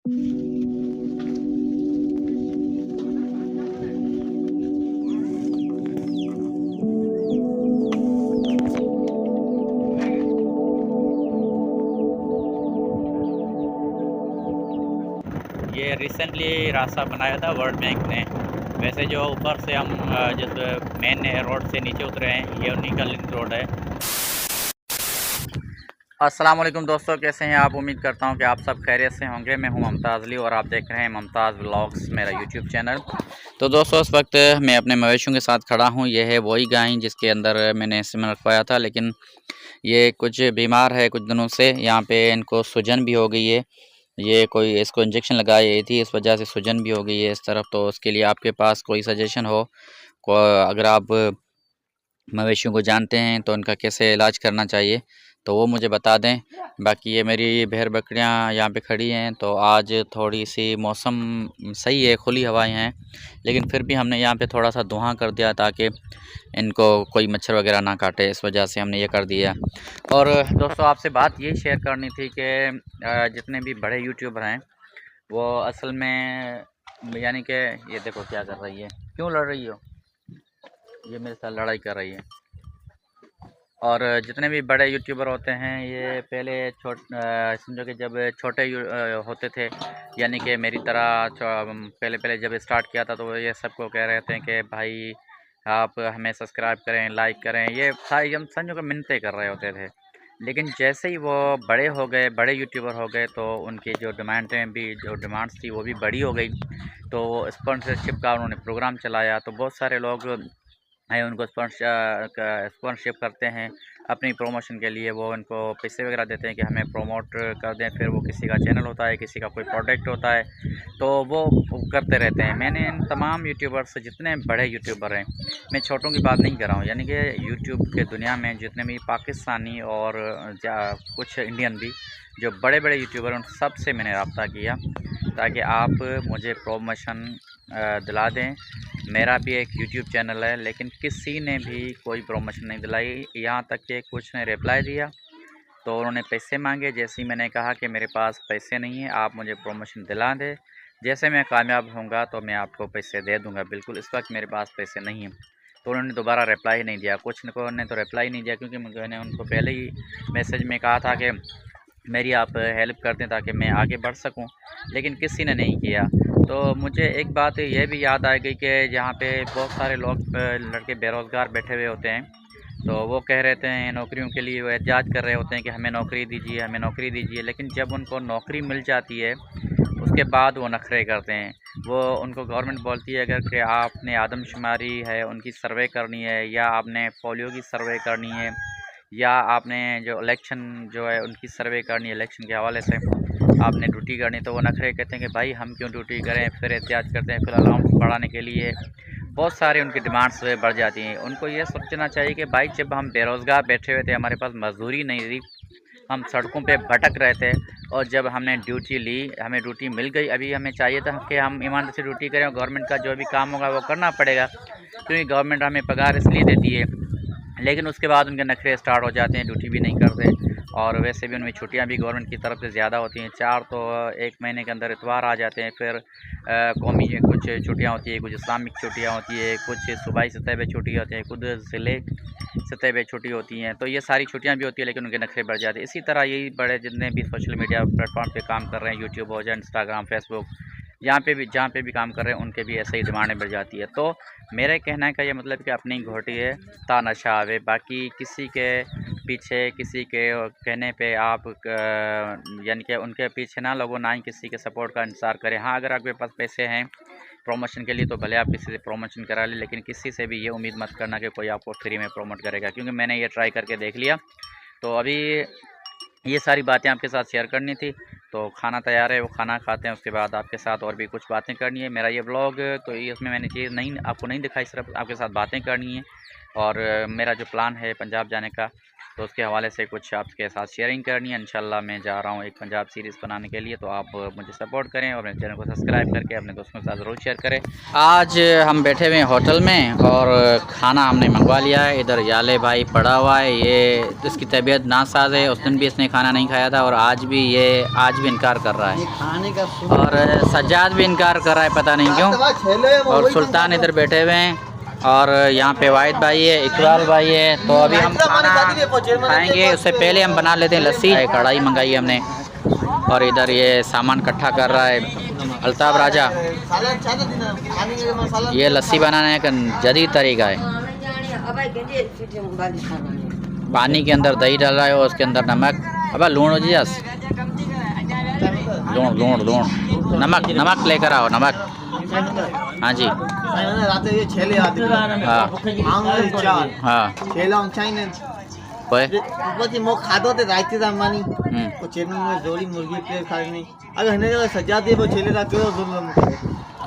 ये रिसेंटली रास्ता बनाया था वर्ल्ड बैंक ने। वैसे जो ऊपर से हम जिस मेन रोड से नीचे उतरे हैं, ये उन्हीं का लिंक रोड है। अस्सलाम वालेकुम दोस्तों, कैसे हैं आप? उम्मीद करता हूं कि आप सब खैरियत से होंगे। मैं हूं मुमताज़ अली और आप देख रहे हैं मुमताज़ व्लॉग्स, मेरा यूट्यूब चैनल। तो दोस्तों, इस वक्त मैं अपने मवेशियों के साथ खड़ा हूं। ये है वही गाय जिसके अंदर मैंने सीमन रखवाया था, लेकिन ये कुछ बीमार है कुछ दिनों से। यहाँ पे इनको सूजन भी हो गई है। ये कोई इसको इंजेक्शन लगाई गई थी, इस वजह से सूजन भी हो गई है इस तरफ। तो उसके लिए आपके पास कोई सजेशन हो, अगर आप मवेशियों को जानते हैं तो उनका कैसे इलाज करना चाहिए तो वो मुझे बता दें। बाकी ये मेरी भेड़ बकरियां यहाँ पे खड़ी हैं। तो आज थोड़ी सी मौसम सही है, खुली हवाएं हैं, लेकिन फिर भी हमने यहाँ पे थोड़ा सा धुआं कर दिया ताकि इनको कोई मच्छर वगैरह ना काटे, इस वजह से हमने ये कर दिया। और दोस्तों, आपसे बात ये शेयर करनी थी कि जितने भी बड़े यूट्यूबर हैं वो असल में, यानी कि ये देखो क्या कर रही है, क्यों लड़ रही हो, ये मेरे साथ लड़ाई कर रही है। और जितने भी बड़े यूट्यूबर होते हैं ये पहले समझो कि जब छोटे होते थे, यानी कि मेरी तरह पहले पहले जब स्टार्ट किया था, तो ये सबको कह रहे थे कि भाई आप हमें सब्सक्राइब करें, लाइक करें, ये सारी हम समझो कि मिन्नतें कर रहे होते थे। लेकिन जैसे ही वो बड़े हो गए, बड़े यूट्यूबर हो गए, तो उनकी जो डिमांड्स थी वो भी बड़ी हो गई। तो स्पॉन्सरशिप का उन्होंने प्रोग्राम चलाया, तो बहुत सारे लोग हैं उनको स्पॉन्सरशिप करते हैं अपनी प्रमोशन के लिए। वो उनको पैसे वगैरह देते हैं कि हमें प्रमोट कर दें। फिर वो किसी का चैनल होता है, किसी का कोई प्रोडक्ट होता है, तो वो करते रहते हैं। मैंने इन तमाम यूट्यूबर्स, जितने बड़े यूट्यूबर हैं, मैं छोटों की बात नहीं कर रहा हूँ, यानी कि यूट्यूब के दुनिया में जितने भी पाकिस्तानी और कुछ इंडियन भी जो बड़े बड़े यूट्यूबर हैं, उन सब से मैंने रब्ता किया ताकि आप मुझे प्रमोशन दिला दें। मेरा भी एक यूट्यूब चैनल है, लेकिन किसी ने भी कोई प्रमोशन नहीं दिलाई। यहाँ तक कि कुछ ने रिप्लाई दिया तो उन्होंने पैसे मांगे। जैसे ही मैंने कहा कि मेरे पास पैसे नहीं है, आप मुझे प्रमोशन दिला दें, जैसे मैं कामयाब होऊंगा तो मैं आपको पैसे दे दूंगा। बिल्कुल इस वक्त मेरे पास पैसे नहीं हैं। तो उन्होंने दोबारा रिप्लाई नहीं दिया। कुछ ने तो रिप्लाई नहीं दिया, क्योंकि मैंने उनको पहले ही मैसेज में कहा था कि मेरी आप हेल्प कर दें ताकि मैं आगे बढ़ सकूं, लेकिन किसी ने नहीं किया। तो मुझे एक बात ये भी याद आ गई कि जहाँ पे बहुत सारे लोग लड़के बेरोज़गार बैठे हुए होते हैं, तो वो कह रहे थे नौकरियों के लिए, वो एहतजाज कर रहे होते हैं कि हमें नौकरी दीजिए, हमें नौकरी दीजिए। लेकिन जब उनको नौकरी मिल जाती है उसके बाद वो नखरे करते हैं। वो उनको गवर्नमेंट बोलती है अगर कि आपने आदमशुमारी है उनकी सर्वे करनी है, या आपने पोलियो की सर्वे करनी है, या आपने जो इलेक्शन जो है उनकी सर्वे करनी है, इलेक्शन के हवाले से आपने ड्यूटी करनी, तो वो नखरे कहते हैं कि भाई हम क्यों ड्यूटी करें। फिर एहतियात करते हैं, फिर अलाउंस बढ़ाने के लिए बहुत सारी उनकी डिमांड्स बढ़ जाती हैं। उनको ये सोचना चाहिए कि भाई जब हम बेरोज़गार बैठे हुए थे, हमारे पास मजदूरी नहीं थी, हम सड़कों पे भटक रहे थे, और जब हमने ड्यूटी ली, हमें ड्यूटी मिल गई, अभी हमें चाहिए था कि हम ईमानदारी से ड्यूटी करें और गवर्नमेंट का जो भी काम होगा वो करना पड़ेगा, क्योंकि गवर्नमेंट हमें पगार इसलिए देती है। लेकिन उसके बाद उनके नखरे स्टार्ट हो जाते हैं, ड्यूटी भी नहीं करते। और वैसे भी उनमें छुट्टियां भी गवर्नमेंट की तरफ से ज़्यादा होती हैं, 4 तो एक महीने के अंदर इतवार आ जाते हैं। फिर कौमी कुछ छुट्टियां होती है, कुछ इस्लामिक छुट्टियां होती है, कुछ सूबाई सतह पे छुट्टी होती है, खुद ज़िले सतह पे छुट्टी होती हैं। तो ये सारी छुट्टियां भी होती है, लेकिन उनके नखरे बढ़ जाते हैं। इसी तरह यही बड़े जितने भी सोशल मीडिया प्लेटफॉर्म पे काम कर रहे हैं, यूट्यूब हो जाए, इंस्टाग्राम, फेसबुक, जहाँ पे भी काम कर रहे हैं उनके भी ऐसे ही डिमांडें बढ़ जाती है। तो मेरे कहने का ये मतलब कि अपनी घोटी है ता नशा आवे। बाकी किसी के पीछे, किसी के कहने पे आप यानी कि उनके पीछे ना लगो, ना ही किसी के सपोर्ट का इंतज़ार करें। हाँ, अगर आपके पास पैसे हैं प्रमोशन के लिए तो भले आप किसी से प्रमोशन करा लें, लेकिन किसी से भी ये उम्मीद मत करना कि कोई आपको फ्री में प्रमोट करेगा, क्योंकि मैंने ये ट्राई करके देख लिया। तो अभी ये सारी बातें आपके साथ शेयर करनी थी। तो खाना तैयार है, वो खाना खाते हैं, उसके बाद आपके साथ और भी कुछ बातें करनी है। मेरा ये व्लॉग तो ये इसमें मैंने चीज़ नहीं आपको नहीं दिखाई, सिर्फ आपके साथ बातें करनी है। और मेरा जो प्लान है पंजाब जाने का, तो उसके हवाले से कुछ आपके साथ शेयरिंग करनी है। इंशाल्लाह मैं जा रहा हूँ एक पंजाब सीरीज़ बनाने के लिए, तो आप मुझे सपोर्ट करें और मेरे चैनल को सब्सक्राइब करके अपने दोस्तों के साथ ज़रूर शेयर करें। आज हम बैठे हुए हैं होटल में और खाना हमने मंगवा लिया है। इधर याले भाई पड़ा हुआ है, ये इसकी तबीयत नासाज है, उस दिन भी इसने खाना नहीं खाया था और आज भी इनकार कर रहा है खाने का। और सज्जाद भी इनकार कर रहा है, पता नहीं क्यों। और सुल्तान इधर बैठे हुए हैं और यहाँ पे वाहिद भाई है, इकबाल भाई है। तो अभी हम खाना खाएंगे, उससे पहले हम बना लेते हैं लस्सी। कढ़ाई मंगाई हमने और इधर ये सामान इकट्ठा कर रहा है अल्ताफ राजा। ये लस्सी बनाने का जदीद तरीका है। पानी के अंदर दही डाल रहा है और उसके अंदर नमक, अब लूण हो जी, लूण नमक लेकर आओ, नमक। हाँ जी, खादो ते राइते दा मानी को चैनल में जोड़ी मुर्गी प्लेट खानी अगर हने जगह सजा दे वो चले दा क्यों जुल्म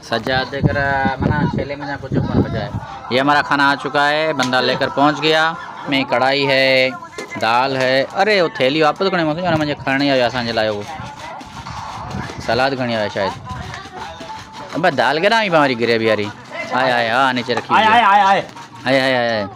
सजा देकर मना छेले में ना कुछ ऊपर बजाए। ये हमारा खाना आ चुका है, बंदा लेकर पहुंच गया। में कढ़ाई है, दाल है, अरे वो थैली वापस करने मत मुझे खड़नी आया असांजे लायो वो सलाद खड़ी आया शायद। अब दाल के ना ही हमारी ग्रेवी यारी आए आए हाँ नीचे रखी आए आए आए आए आए आए आए आए।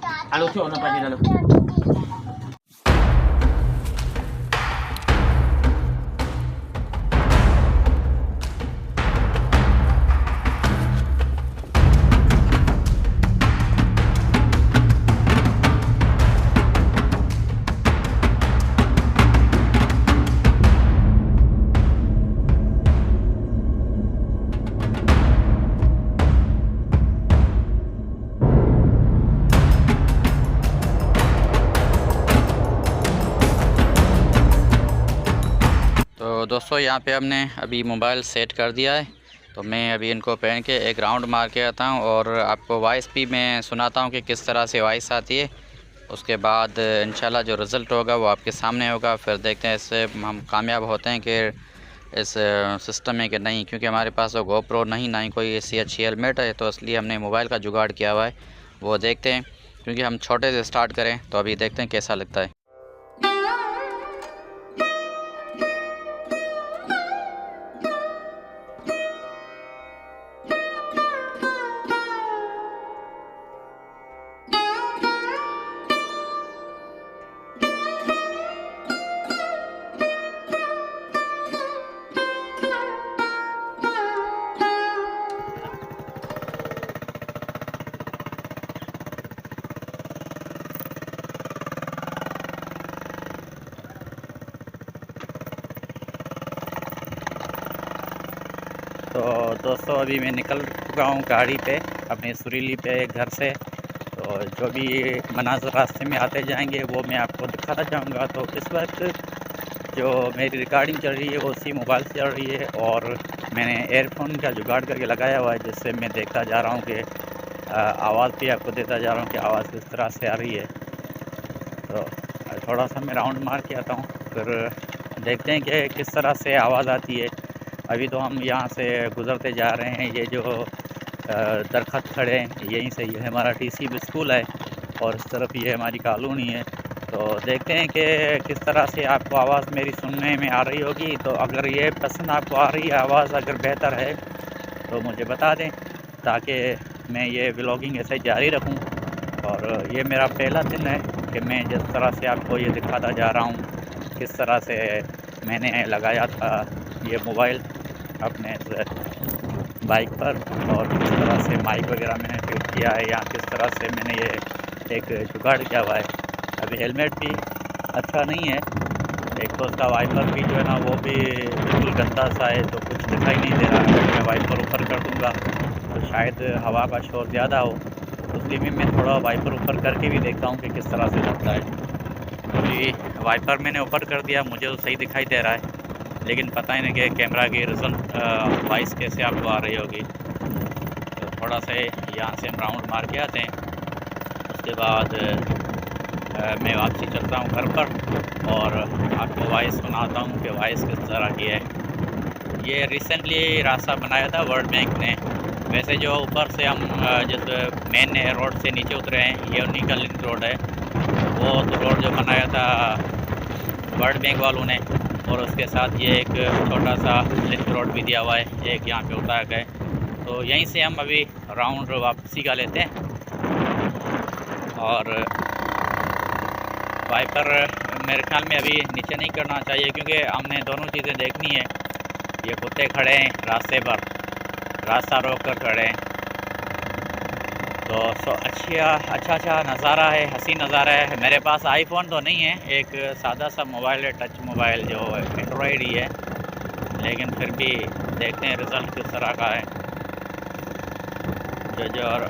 तो दोस्तों यहाँ पे हमने अभी मोबाइल सेट कर दिया है, तो मैं अभी इनको पहन के एक राउंड मार के आता हूँ और आपको वॉइस भी मैं सुनाता हूँ कि किस तरह से वॉइस आती है। उसके बाद इंशाल्लाह जो रिज़ल्ट होगा वो आपके सामने होगा। फिर देखते हैं इससे हम कामयाब होते हैं कि इस सिस्टम में कि नहीं, क्योंकि हमारे पास तो गोप्रो नहीं, ना ही कोई ऐसी अच्छी हेलमेट है, तो इसलिए हमने मोबाइल का जुगाड़ किया हुआ है। वो देखते हैं, क्योंकि हम छोटे से स्टार्ट करें, तो अभी देखते हैं कैसा लगता है। तो दोस्तों अभी मैं निकल चुका हूँ गाड़ी पे अपनी सुरीली पे घर से। तो जो भी मनाज़र रास्ते में आते जाएंगे वो मैं आपको दिखाता जाऊँगा। तो इस वक्त जो मेरी रिकॉर्डिंग चल रही है वो उसी मोबाइल से चल रही है और मैंने एयरफोन का जुगाड़ करके लगाया हुआ है, जिससे मैं देखता जा रहा हूँ कि आवाज़ भी आपको देता जा रहा हूँ कि आवाज़ किस तरह से आ रही है। तो थोड़ा सा मैं राउंड मार के आता हूँ, फिर देखते हैं कि किस तरह से आवाज़ आती है। अभी तो हम यहाँ से गुज़रते जा रहे हैं, ये जो दरख्त खड़े हैं यहीं से, ये हमारा टीसी स्कूल है और इस तरफ ये हमारी कॉलोनी है। तो देखते हैं कि किस तरह से आपको आवाज़ मेरी सुनने में आ रही होगी। तो अगर ये पसंद आपको आ रही है आवाज़, अगर बेहतर है तो मुझे बता दें, ताकि मैं ये व्लॉगिंग ऐसे जारी रखूं। और ये मेरा पहला दिन है कि मैं जिस तरह से आपको ये दिखाता जा रहा हूँ किस तरह से मैंने लगाया था ये मोबाइल अपने बाइक पर, और किस तरह से माइक वगैरह मैंने फिट किया है, या किस तरह से मैंने ये एक जुगाड़ किया हुआ है। अभी हेलमेट भी अच्छा नहीं है, एक तो उसका वाइपर भी जो है ना वो भी बिल्कुल गंदा सा है, तो कुछ दिखाई नहीं दे रहा है। मैं वाइपर ऊपर कर दूँगा तो शायद हवा का शोर ज़्यादा हो, इसलिए मैं थोड़ा वाइपर ऊपर करके भी देखता हूँ कि किस तरह से लगता है। अभी वाइपर मैंने ऊपर कर दिया, मुझे तो सही दिखाई दे रहा है, लेकिन पता ही नहीं कि कैमरा की रिजल्ट वॉइस कैसे आपको आ रही होगी। तो थोड़ा सा यहाँ से हम राउंड मार के आते हैं, उसके बाद मैं वापसी चलता हूँ घर पर और आपको वॉइस सुनाता हूँ कि वॉइस किस तरह की है। ये रिसेंटली रास्ता बनाया था वर्ल्ड बैंक ने। वैसे जो ऊपर से हम जिस मेन रोड से नीचे उतरे हैं ये उन्हीं का लिंक रोड है, वो तो रोड जो बनाया था वर्ल्ड बैंक वालों ने, और उसके साथ ये एक छोटा सा लिंक रोड भी दिया हुआ है, एक यहाँ पे उतार गए। तो यहीं से हम अभी राउंड वापसी का लेते हैं। और वाइपर मेरे ख्याल में अभी नीचे नहीं करना चाहिए, क्योंकि हमने दोनों चीज़ें देखनी है। ये कुत्ते खड़े हैं रास्ते पर, रास्ता रोक कर खड़े हैं। तो अच्छा नज़ारा है, हसीन नज़ारा है। मेरे पास आईफोन तो नहीं है, एक सादा सा मोबाइल है, टच मोबाइल जो एंड्रॉयड ही है, लेकिन फिर भी देखते हैं रिज़ल्ट किस तरह का है। जो और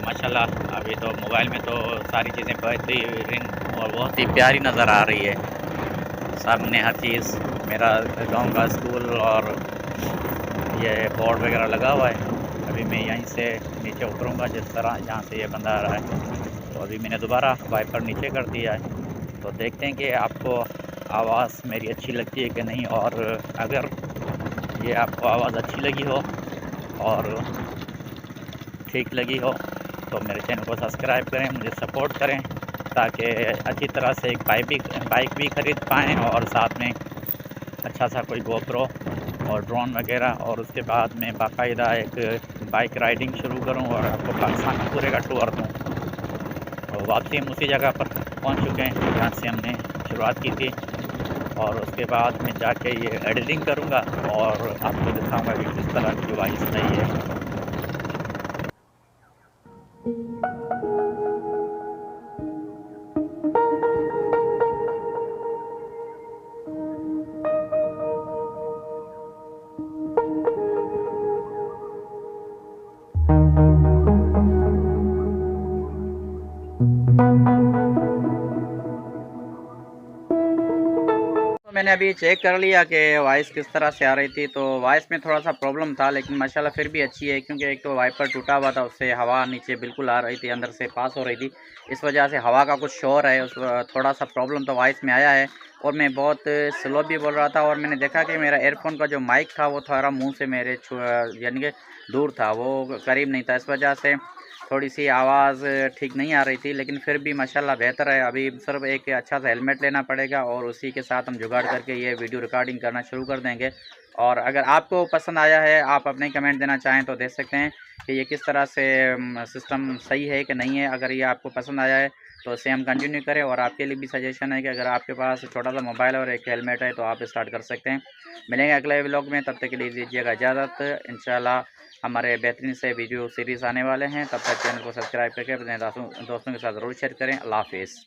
माशाल्लाह अभी तो मोबाइल में तो सारी चीज़ें बेहतरीन और बहुत ही प्यारी नज़र आ रही है। सामने हर चीज़, मेरा गांव का स्कूल और ये बोर्ड वगैरह लगा हुआ है। अभी मैं यहीं से नीचे उतरूँगा, जिस तरह जहाँ से ये बंदा आ रहा है। तो अभी मैंने दोबारा वाइपर नीचे कर दिया है। तो देखते हैं कि आपको आवाज़ मेरी अच्छी लगती है कि नहीं, और अगर ये आपको आवाज़ अच्छी लगी हो और ठीक लगी हो तो मेरे चैनल को सब्सक्राइब करें, मुझे सपोर्ट करें, ताकि अच्छी तरह से एक बाइक भी ख़रीद पाएँ, और साथ में अच्छा सा कोई गोप्रो और ड्रोन वगैरह, और उसके बाद में बाकायदा एक बाइक राइडिंग शुरू करूं और आपको पाकिस्तान पूरे का टूर दूं। और वापसी हम उसी जगह पर पहुंच चुके हैं जहां से हमने शुरुआत की थी। और उसके बाद में जाके ये एडिटिंग करूंगा और आपको दिखाऊंगा कि किस तरह की वॉइस सही है। तो मैंने अभी चेक कर लिया कि वॉइस किस तरह से आ रही थी। तो वॉइस में थोड़ा सा प्रॉब्लम था, लेकिन माशाल्लाह फिर भी अच्छी है, क्योंकि एक तो वाइपर टूटा हुआ था, उससे हवा नीचे बिल्कुल आ रही थी, अंदर से पास हो रही थी। इस वजह से हवा का कुछ शोर है, उस थोड़ा सा प्रॉब्लम तो वॉइस में आया है। और मैं बहुत स्लो भी बोल रहा था, और मैंने देखा कि मेरा एयरफोन का जो माइक था वो थोड़ा मुँह से मेरे यानी कि दूर था, वो करीब नहीं था। इस वजह से थोड़ी सी आवाज़ ठीक नहीं आ रही थी, लेकिन फिर भी माशाल्लाह बेहतर है। अभी सिर्फ एक अच्छा सा हेलमेट लेना पड़ेगा और उसी के साथ हम जुगाड़ करके ये वीडियो रिकॉर्डिंग करना शुरू कर देंगे। और अगर आपको पसंद आया है, आप अपने कमेंट देना चाहें तो दे सकते हैं कि ये किस तरह से सिस्टम सही है कि नहीं है। अगर ये आपको पसंद आया है तो इसे हम कंटिन्यू करें। और आपके लिए भी सजेशन है कि अगर आपके पास छोटा सा मोबाइल और एक हेलमेट है तो आप स्टार्ट कर सकते हैं। मिलेंगे अगले व्लॉग में, तब तक के लिए दीजिएगा इजाज़त। इंशाल्लाह हमारे बेहतरीन से वीडियो सीरीज़ आने वाले हैं। तब तक चैनल को सब्सक्राइब करके अपने दोस्तों के साथ ज़रूर शेयर करें। अल्लाह हाफ़िज़।